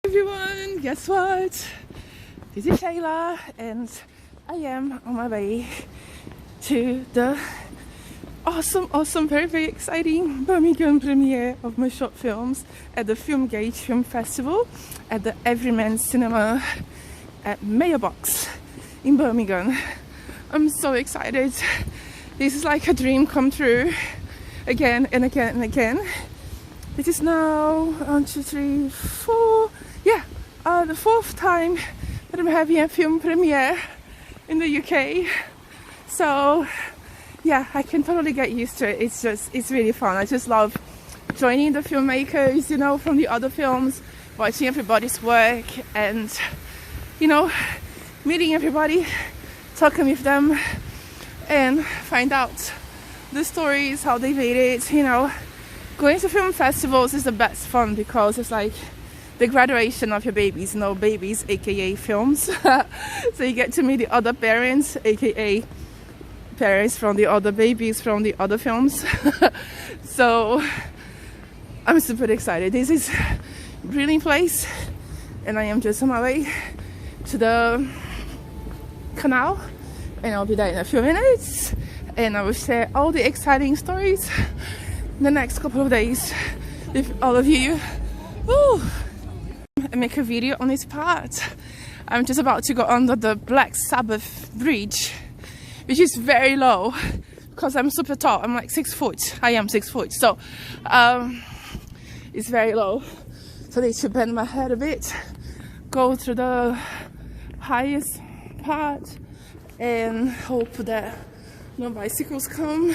Everyone, guess what? This is Shailla and I am on my way to the awesome, very exciting Birmingham premiere of my short films at the Gage Film Festival at the Everyman Cinema at Mayorbox in Birmingham. I'm so excited. This is like a dream come true again and again and again. This is now 1, 2, 3, 4. Yeah, the 4th time that I'm having a film premiere in the UK. So yeah, I can totally get used to it. It's really fun. I just love joining the filmmakers, you know, from the other films, watching everybody's work and, you know, meeting everybody, talking with them and find out the stories, how they made it, you know. Going to film festivals is the best fun because it's like the graduation of your babies, you know, babies, aka films. So you get to meet the other parents, aka parents from the other babies from the other films. So I'm super excited. This is a brilliant place and I am just on my way to the canal and I'll be there in a few minutes and I will share all the exciting stories in the next couple of days with all of you. Woo! And make a video on this part. I'm just about to go under the Black Sabbath bridge, which is very low because I'm super tall. I'm like 6 foot. I am 6 foot, so it's very low. So they should bend my head a bit, go through the highest part and hope that no bicycles come.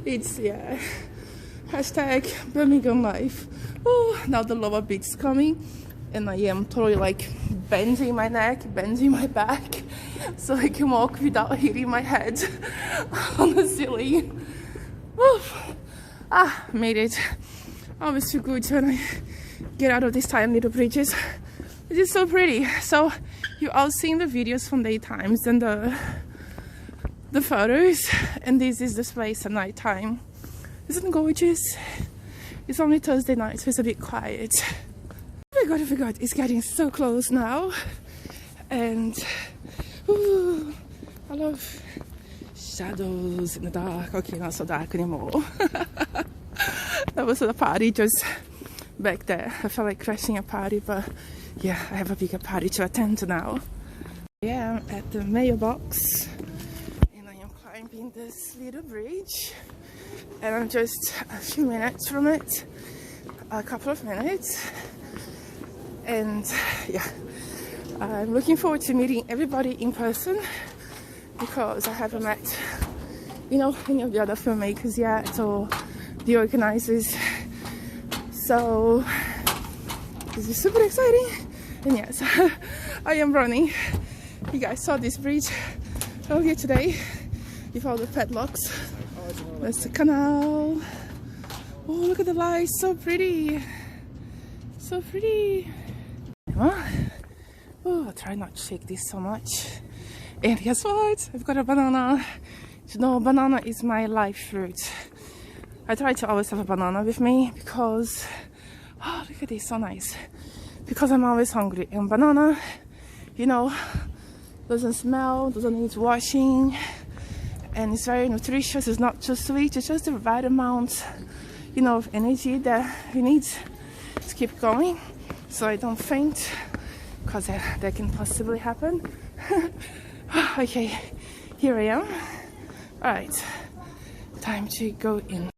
It's, yeah, hashtag Birmingham life. Oh, now the lower bit's coming and I am totally like bending my neck, bending my back so I can walk without hitting my head on the ceiling. Oof. Ah, made it. Always feel good when I get out of these tiny little bridges. It is so pretty. So you all seen the videos from daytimes and the photos, and this is the place at night time. Isn't it gorgeous? It's only Thursday night, so it's a bit quiet. Oh my god, it's getting so close now. And ooh, I love shadows in the dark. Okay, not so dark anymore. That was the party just back there. I felt like crashing a party, but yeah, I have a bigger party to attend to now. Yeah, I'm at the Mayorbox and I am climbing this little bridge and I'm just a few minutes from it, a couple of minutes, and yeah, I'm looking forward to meeting everybody in person because I haven't met, you know, any of the other filmmakers yet or the organizers. So this is super exciting. And yes, I am running. You guys saw this bridge earlier today with all the padlocks. That's the canal. Oh, look at the lights, so pretty. So pretty. Oh, I'll try not to shake this so much. And guess what? I've got a banana. You know, banana is my life fruit. I try to always have a banana with me because, oh, look at this, so nice. Because I'm always hungry, and banana, you know, doesn't smell, doesn't need washing, and it's very nutritious. It's not too sweet, it's just the right amount, you know, of energy that we need to keep going so I don't faint, because that can possibly happen. Okay, here I am. All right, time to go in.